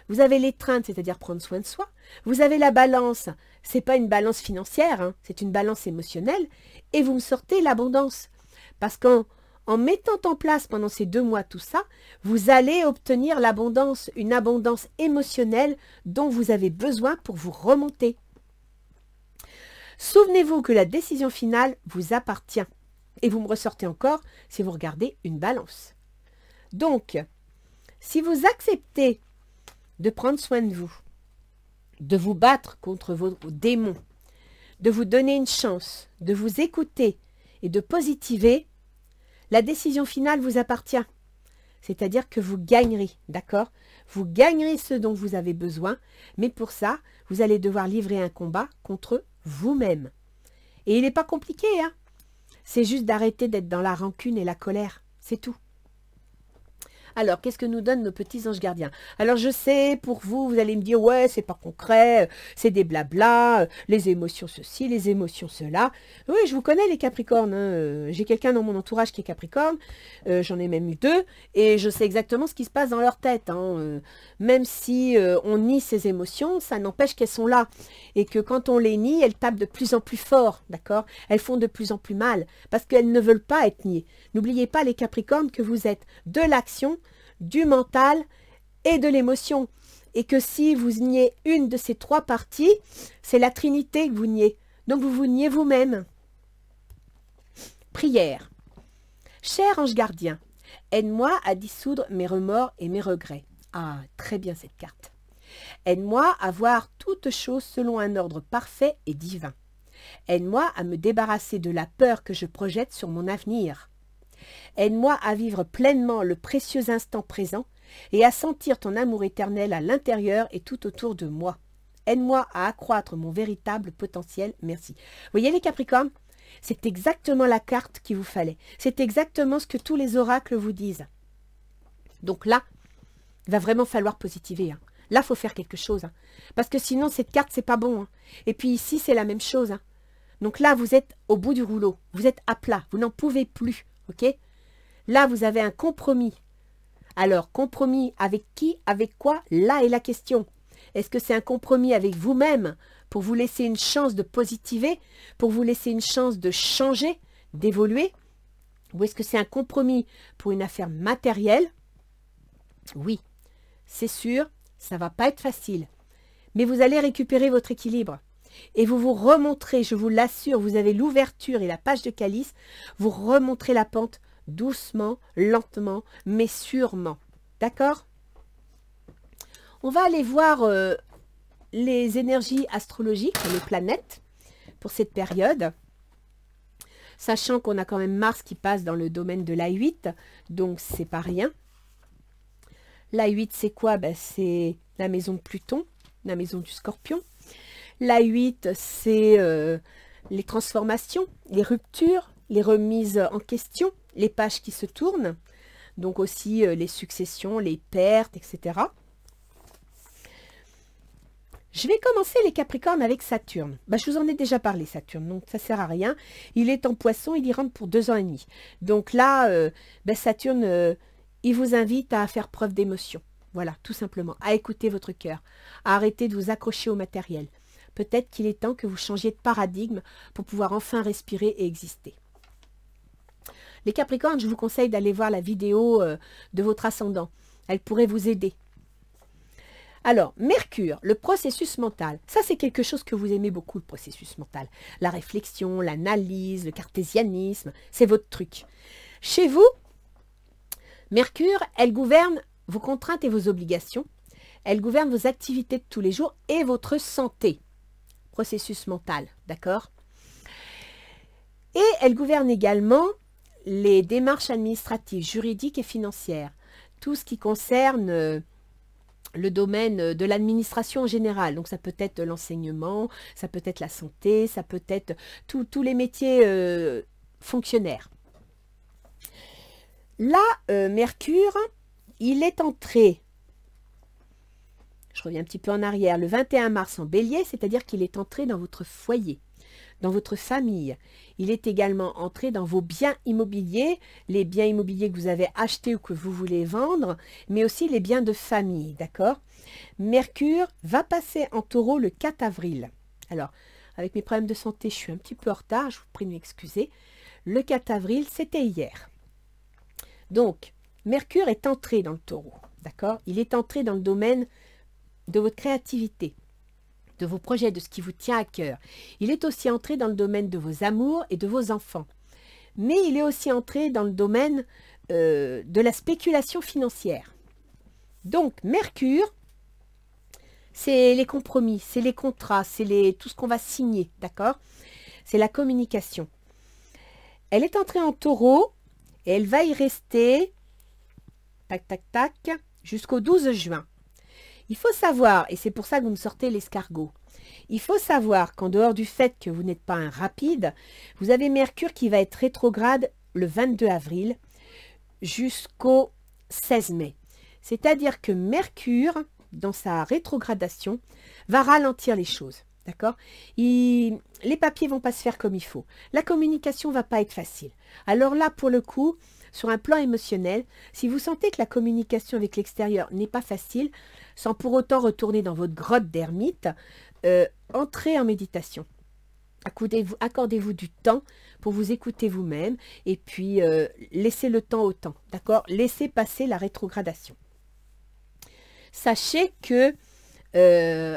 vous avez l'étreinte, c'est-à-dire prendre soin de soi, vous avez la balance, c'est pas une balance financière, hein, c'est une balance émotionnelle, et vous me sortez l'abondance. Parce qu'en mettant en place pendant ces 2 mois tout ça, vous allez obtenir l'abondance, une abondance émotionnelle dont vous avez besoin pour vous remonter. Souvenez-vous que la décision finale vous appartient. Et vous me ressortez encore si vous regardez une balance. Donc, si vous acceptez de prendre soin de vous, de vous battre contre vos démons, de vous donner une chance, de vous écouter et de positiver, la décision finale vous appartient. C'est-à-dire que vous gagnerez, d'accord? Vous gagnerez ce dont vous avez besoin, mais pour ça, vous allez devoir livrer un combat contre vous-même. Et il n'est pas compliqué, hein? C'est juste d'arrêter d'être dans la rancune et la colère, c'est tout. Alors, qu'est-ce que nous donnent nos petits anges gardiens? Alors, je sais, pour vous, vous allez me dire, ouais, c'est pas concret, c'est des blabla, les émotions ceci, les émotions cela. Oui, je vous connais les Capricornes, hein. J'ai quelqu'un dans mon entourage qui est Capricorne, j'en ai même eu 2, et je sais exactement ce qui se passe dans leur tête, hein. Même si on nie ces émotions, ça n'empêche qu'elles sont là, et que quand on les nie, elles tapent de plus en plus fort, d'accord? Elles font de plus en plus mal, parce qu'elles ne veulent pas être niées. N'oubliez pas, les Capricornes, que vous êtes de l'action, du mental et de l'émotion. Et que si vous niez une de ces 3 parties, c'est la Trinité que vous niez. Donc vous vous niez vous-même. Prière. Cher ange gardien, aide-moi à dissoudre mes remords et mes regrets. Ah, très bien cette carte. Aide-moi à voir toutes choses selon un ordre parfait et divin. Aide-moi à me débarrasser de la peur que je projette sur mon avenir. Aide-moi à vivre pleinement le précieux instant présent et à sentir ton amour éternel à l'intérieur et tout autour de moi. Aide-moi à accroître mon véritable potentiel. Merci. Vous voyez les Capricornes? C'est exactement la carte qu'il vous fallait. C'est exactement ce que tous les oracles vous disent. Donc là, il va vraiment falloir positiver, hein. Là, il faut faire quelque chose, hein. Parce que sinon, cette carte, c'est pas bon, hein. Et puis ici, c'est la même chose, hein. Donc là, vous êtes au bout du rouleau. Vous êtes à plat. Vous n'en pouvez plus. Ok? Là, vous avez un compromis. Alors, compromis avec qui? Avec quoi? Là est la question. Est-ce que c'est un compromis avec vous-même pour vous laisser une chance de positiver, pour vous laisser une chance de changer, d'évoluer? Ou est-ce que c'est un compromis pour une affaire matérielle? Oui, c'est sûr, ça ne va pas être facile. Mais vous allez récupérer votre équilibre. Et vous vous remontrez, je vous l'assure, vous avez l'ouverture et la page de calice, vous remontrez la pente doucement, lentement, mais sûrement. D'accord? On va aller voir les énergies astrologiques, les planètes, pour cette période. Sachant qu'on a quand même Mars qui passe dans le domaine de l'A8, donc c'est pas rien. L'A8, c'est quoi? Ben, c'est la maison de Pluton, la maison du Scorpion. L'A8, c'est les transformations, les ruptures, les remises en question, les pages qui se tournent, donc aussi les successions, les pertes, etc. Je vais commencer les Capricornes avec Saturne. Ben, je vous en ai déjà parlé, Saturne, donc ça ne sert à rien. Il est en Poisson, il y rentre pour 2 ans et demi. Donc là, ben, Saturne, il vous invite à faire preuve d'émotion. Voilà, tout simplement, à écouter votre cœur, à arrêter de vous accrocher au matériel. Peut-être qu'il est temps que vous changiez de paradigme pour pouvoir enfin respirer et exister. Les Capricornes, je vous conseille d'aller voir la vidéo de votre ascendant. Elle pourrait vous aider. Alors, Mercure, le processus mental. Ça, c'est quelque chose que vous aimez beaucoup, le processus mental. La réflexion, l'analyse, le cartésianisme, c'est votre truc. Chez vous, Mercure, elle gouverne vos contraintes et vos obligations. Elle gouverne vos activités de tous les jours et votre santé. Processus mental, d'accord? Et elle gouverne également les démarches administratives, juridiques et financières. Tout ce qui concerne le domaine de l'administration en général. Donc ça peut être l'enseignement, ça peut être la santé, ça peut être tous les métiers fonctionnaires. Là, Mercure, il est entré, je reviens un petit peu en arrière, le 21 mars en Bélier, c'est-à-dire qu'il est entré dans votre foyer, dans votre famille. Il est également entré dans vos biens immobiliers, les biens immobiliers que vous avez achetés ou que vous voulez vendre, mais aussi les biens de famille, d'accord? Mercure va passer en Taureau le 4 avril. Alors, avec mes problèmes de santé, je suis un petit peu en retard, je vous prie de m'excuser. Le 4 avril, c'était hier. Donc, Mercure est entré dans le Taureau, d'accord? Il est entré dans le domaine de votre créativité, de vos projets, de ce qui vous tient à cœur. Il est aussi entré dans le domaine de vos amours et de vos enfants. Mais il est aussi entré dans le domaine de la spéculation financière. Donc, Mercure, c'est les compromis, c'est les contrats, c'est tout ce qu'on va signer, d'accord? C'est la communication. Elle est entrée en Taureau et elle va y rester, tac, tac, tac, jusqu'au 12 juin. Il faut savoir, et c'est pour ça que vous me sortez l'escargot, il faut savoir qu'en dehors du fait que vous n'êtes pas un rapide, vous avez Mercure qui va être rétrograde le 22 avril jusqu'au 16 mai. C'est-à-dire que Mercure, dans sa rétrogradation, va ralentir les choses. D'accord? Les papiers ne vont pas se faire comme il faut. La communication ne va pas être facile. Alors là, pour le coup, sur un plan émotionnel, si vous sentez que la communication avec l'extérieur n'est pas facile, sans pour autant retourner dans votre grotte d'ermite, entrez en méditation. Accordez-vous du temps pour vous écouter vous-même et puis laissez le temps au temps. D'accord? Laissez passer la rétrogradation. Sachez que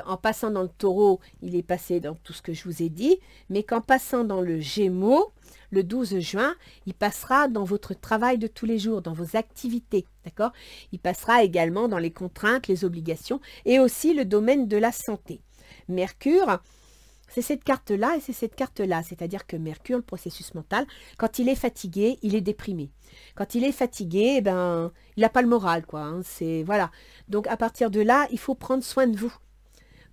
en passant dans le Taureau, il est passé dans tout ce que je vous ai dit, mais qu'en passant dans le Gémeaux, le 12 juin, il passera dans votre travail de tous les jours, dans vos activités, d'accord? Il passera également dans les contraintes, les obligations et aussi le domaine de la santé. Mercure, c'est cette carte-là et c'est cette carte-là, c'est-à-dire que Mercure, le processus mental, quand il est fatigué, il est déprimé. Quand il est fatigué, eh ben, il n'a pas le moral, quoi. Hein, voilà. Donc, à partir de là, il faut prendre soin de vous.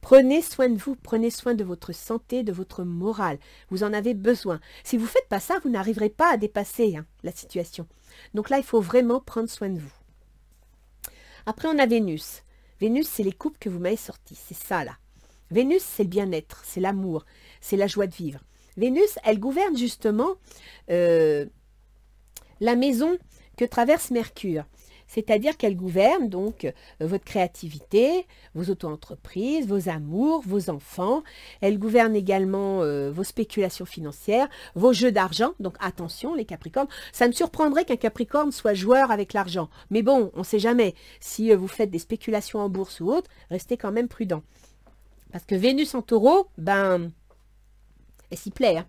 Prenez soin de vous, prenez soin de votre santé, de votre morale. Vous en avez besoin. Si vous ne faites pas ça, vous n'arriverez pas à dépasser la situation. Donc là, il faut vraiment prendre soin de vous. Après, on a Vénus. Vénus, c'est les couples que vous m'avez sortis. C'est ça, là. Vénus, c'est le bien-être, c'est l'amour, c'est la joie de vivre. Vénus, elle gouverne justement la maison que traverse Mercure. C'est-à-dire qu'elle gouverne donc votre créativité, vos auto-entreprises, vos amours, vos enfants. Elle gouverne également vos spéculations financières, vos jeux d'argent. Donc attention les Capricornes. Ça me surprendrait qu'un Capricorne soit joueur avec l'argent. Mais bon, on ne sait jamais. Si vous faites des spéculations en bourse ou autre, restez quand même prudent. Parce que Vénus en Taureau, ben, elle s'y plaît. Hein.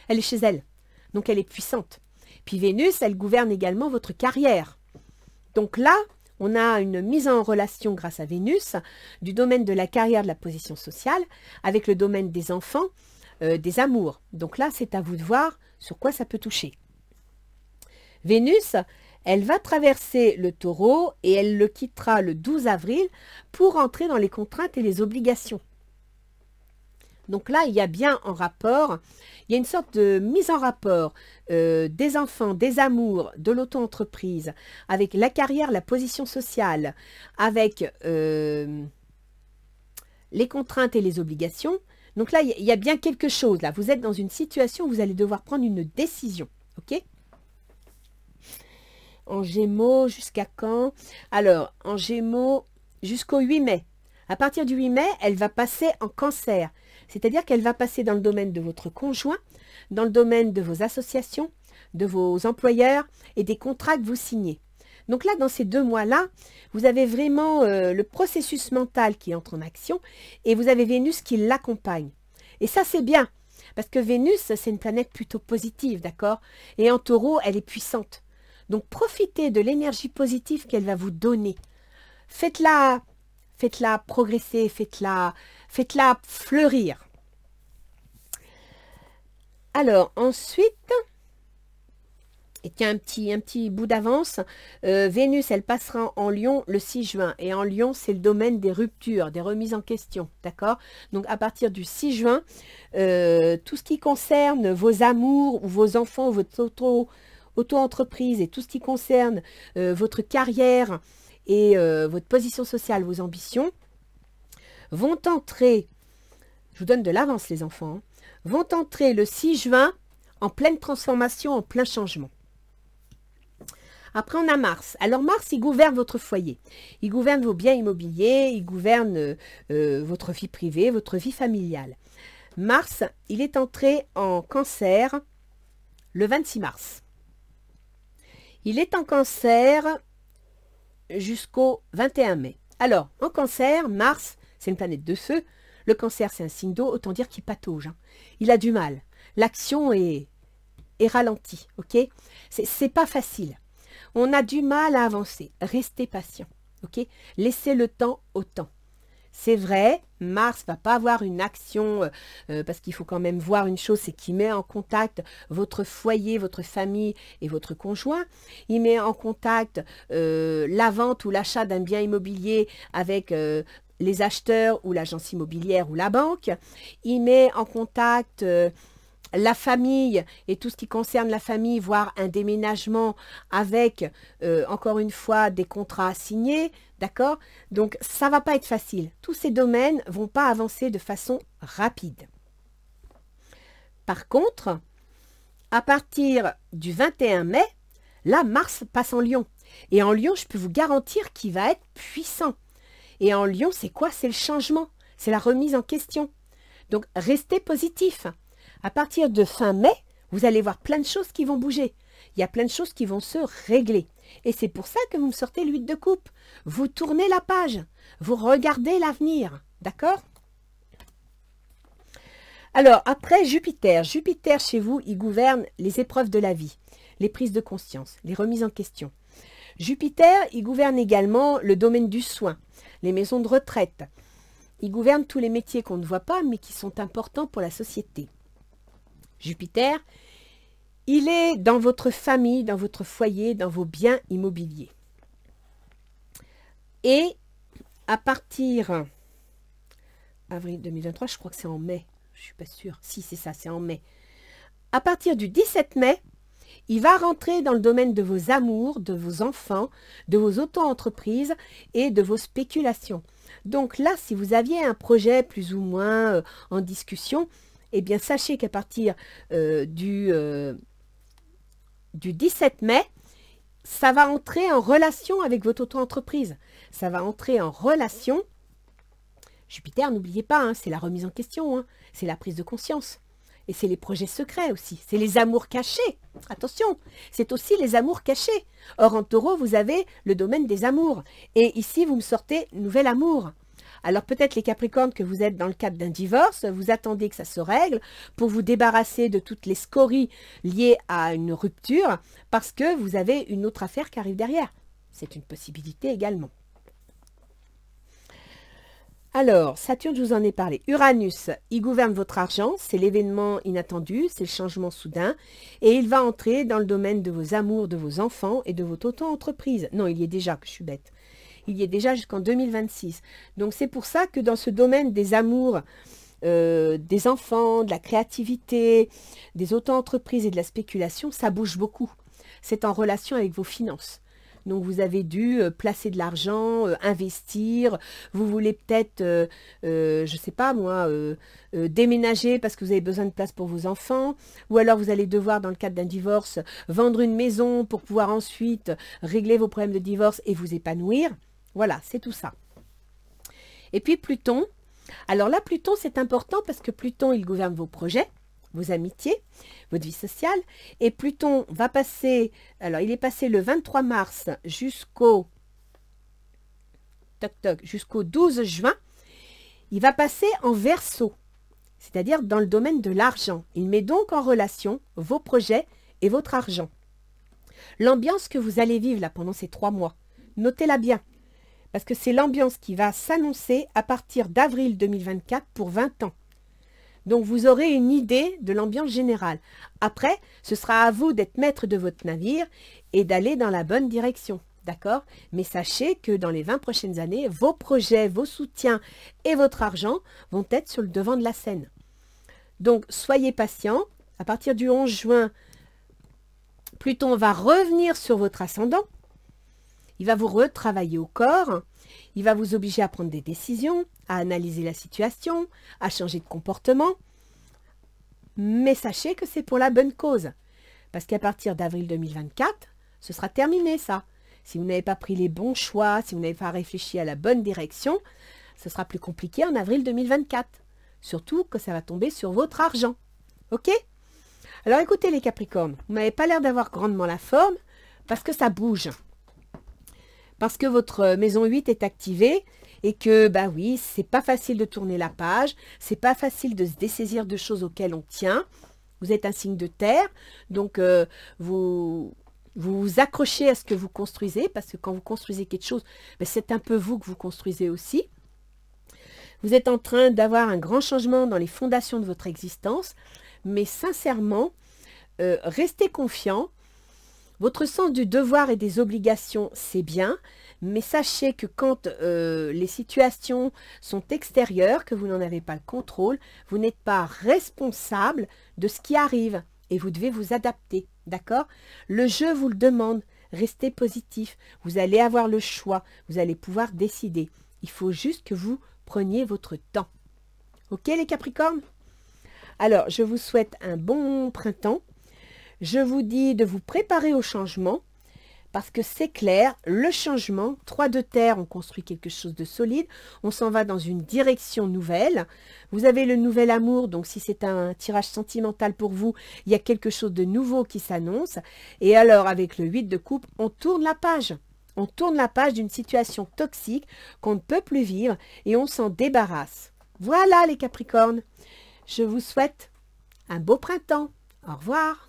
Elle est chez elle. Donc elle est puissante. Puis Vénus, elle gouverne également votre carrière. Donc là, on a une mise en relation grâce à Vénus du domaine de la carrière, de la position sociale, avec le domaine des enfants, des amours. Donc là, c'est à vous de voir sur quoi ça peut toucher. Vénus, elle va traverser le Taureau et elle le quittera le 12 avril pour entrer dans les contraintes et les obligations. Donc là, il y a bien en rapport, il y a une sorte de mise en rapport des enfants, des amours, de l'auto-entreprise, avec la carrière, la position sociale, avec les contraintes et les obligations. Donc là, il y a bien quelque chose. Là, vous êtes dans une situation où vous allez devoir prendre une décision. OK? En Gémeaux, jusqu'à quand? Alors, en Gémeaux, jusqu'au 8 mai. À partir du 8 mai, elle va passer en Cancer. C'est-à-dire qu'elle va passer dans le domaine de votre conjoint, dans le domaine de vos associations, de vos employeurs et des contrats que vous signez. Donc là, dans ces 2 mois-là, vous avez vraiment le processus mental qui entre en action et vous avez Vénus qui l'accompagne. Et ça, c'est bien, parce que Vénus, c'est une planète plutôt positive, d'accord? Et en taureau, elle est puissante. Donc, profitez de l'énergie positive qu'elle va vous donner. Faites-la progresser, faites-la fleurir. Alors, ensuite, et tiens, un petit bout d'avance, Vénus, elle passera en Lion le 6 juin. Et en Lion, c'est le domaine des ruptures, des remises en question, d'accord? Donc, à partir du 6 juin, tout ce qui concerne vos amours, ou vos enfants, ou votre auto-entreprise, et tout ce qui concerne votre carrière et votre position sociale, vos ambitions, vont entrer, je vous donne de l'avance les enfants, hein, vont entrer le 6 juin en pleine transformation, en plein changement. Après, on a Mars. Alors, Mars, il gouverne votre foyer. Il gouverne vos biens immobiliers, il gouverne votre vie privée, votre vie familiale. Mars, il est entré en Cancer le 26 mars. Il est en Cancer jusqu'au 21 mai. Alors, en Cancer, Mars, c'est une planète de feu. Le Cancer, c'est un signe d'eau, autant dire qu'il patauge. Hein. Il a du mal. L'action est ralentie, ok? C'est pas facile. On a du mal à avancer. Restez patient, ok? Laissez le temps au temps. C'est vrai, Mars ne va pas avoir une action, parce qu'il faut quand même voir une chose, c'est qu'il met en contact votre foyer, votre famille et votre conjoint. Il met en contact la vente ou l'achat d'un bien immobilier avec les acheteurs ou l'agence immobilière ou la banque. Il met en contact la famille et tout ce qui concerne la famille, voire un déménagement avec, encore une fois, des contrats à signer, d'accord? Donc, ça ne va pas être facile. Tous ces domaines ne vont pas avancer de façon rapide. Par contre, à partir du 21 mai, là, Mars passe en Lion. Et en Lion, je peux vous garantir qu'il va être puissant. Et en Lion, c'est quoi? C'est le changement. C'est la remise en question. Donc, restez positif. À partir de fin mai, vous allez voir plein de choses qui vont bouger. Il y a plein de choses qui vont se régler. Et c'est pour ça que vous me sortez le 8 de coupe. Vous tournez la page. Vous regardez l'avenir. D'accord? Alors, après Jupiter. Jupiter, chez vous, il gouverne les épreuves de la vie, les prises de conscience, les remises en question. Jupiter, il gouverne également le domaine du soin, les maisons de retraite. Il gouverne tous les métiers qu'on ne voit pas, mais qui sont importants pour la société. Jupiter, il est dans votre famille, dans votre foyer, dans vos biens immobiliers. Et à partir avril 2023, je crois que c'est en mai, je ne suis pas sûre. Si, c'est ça, c'est en mai. À partir du 17 mai, il va rentrer dans le domaine de vos amours, de vos enfants, de vos auto-entreprises et de vos spéculations. Donc là, si vous aviez un projet plus ou moins en discussion, eh bien, sachez qu'à partir du 17 mai, ça va entrer en relation avec votre auto-entreprise. Ça va entrer en relation. Jupiter, n'oubliez pas, hein, c'est la remise en question, hein, c'est la prise de conscience. Et c'est les projets secrets aussi. C'est les amours cachés. Attention, c'est aussi les amours cachés. Or, en taureau, vous avez le domaine des amours. Et ici, vous me sortez nouvel amour. Alors peut-être les Capricornes que vous êtes dans le cadre d'un divorce, vous attendez que ça se règle pour vous débarrasser de toutes les scories liées à une rupture parce que vous avez une autre affaire qui arrive derrière. C'est une possibilité également. Alors, Saturne, je vous en ai parlé. Uranus, il gouverne votre argent, c'est l'événement inattendu, c'est le changement soudain, et il va entrer dans le domaine de vos amours, de vos enfants et de votre auto-entreprise. Non, il y est déjà, que je suis bête. Il y est déjà jusqu'en 2026. Donc, c'est pour ça que dans ce domaine des amours, des enfants, de la créativité, des auto-entreprises et de la spéculation, ça bouge beaucoup. C'est en relation avec vos finances. Donc, vous avez dû placer de l'argent, investir. Vous voulez peut-être, je ne sais pas moi, déménager parce que vous avez besoin de place pour vos enfants. Ou alors, vous allez devoir, dans le cadre d'un divorce, vendre une maison pour pouvoir ensuite régler vos problèmes de divorce et vous épanouir. Voilà, c'est tout ça. Et puis, Pluton. Alors là, Pluton, c'est important parce que Pluton, il gouverne vos projets. vos amitiés, votre vie sociale. Et Pluton va passer, alors il est passé le 23 mars jusqu'au jusqu'au 12 juin. Il va passer en Verseau, c'est-à-dire dans le domaine de l'argent. Il met donc en relation vos projets et votre argent. L'ambiance que vous allez vivre là pendant ces 3 mois, notez-la bien, parce que c'est l'ambiance qui va s'annoncer à partir d'avril 2024 pour 20 ans. Donc vous aurez une idée de l'ambiance générale. Après, ce sera à vous d'être maître de votre navire et d'aller dans la bonne direction. D'accord? Mais sachez que dans les 20 prochaines années, vos projets, vos soutiens et votre argent vont être sur le devant de la scène. Donc soyez patients. À partir du 11 juin, Pluton va revenir sur votre ascendant. Il va vous retravailler au corps. Il va vous obliger à prendre des décisions, à analyser la situation, à changer de comportement. Mais sachez que c'est pour la bonne cause. Parce qu'à partir d'avril 2024, ce sera terminé ça. Si vous n'avez pas pris les bons choix, si vous n'avez pas réfléchi à la bonne direction, ce sera plus compliqué en avril 2024. Surtout que ça va tomber sur votre argent. Ok? Alors écoutez les Capricornes, vous n'avez pas l'air d'avoir grandement la forme parce que ça bouge. Parce que votre maison 8 est activée et que, bah oui, c'est pas facile de tourner la page, c'est pas facile de se dessaisir de choses auxquelles on tient. Vous êtes un signe de terre, donc vous vous accrochez à ce que vous construisez, parce que quand vous construisez quelque chose, ben c'est un peu vous que vous construisez aussi. Vous êtes en train d'avoir un grand changement dans les fondations de votre existence, mais sincèrement, restez confiant. Votre sens du devoir et des obligations, c'est bien, mais sachez que quand les situations sont extérieures, que vous n'en avez pas le contrôle, vous n'êtes pas responsable de ce qui arrive et vous devez vous adapter, d'accord? Le jeu vous le demande, restez positif, vous allez avoir le choix, vous allez pouvoir décider. Il faut juste que vous preniez votre temps. Ok les Capricornes? Alors, je vous souhaite un bon printemps. Je vous dis de vous préparer au changement parce que c'est clair, le changement, 3 de terre, on construit quelque chose de solide, on s'en va dans une direction nouvelle. Vous avez le nouvel amour, donc si c'est un tirage sentimental pour vous, il y a quelque chose de nouveau qui s'annonce. Et alors, avec le 8 de coupe, on tourne la page. On tourne la page d'une situation toxique qu'on ne peut plus vivre et on s'en débarrasse. Voilà les Capricornes, je vous souhaite un beau printemps. Au revoir.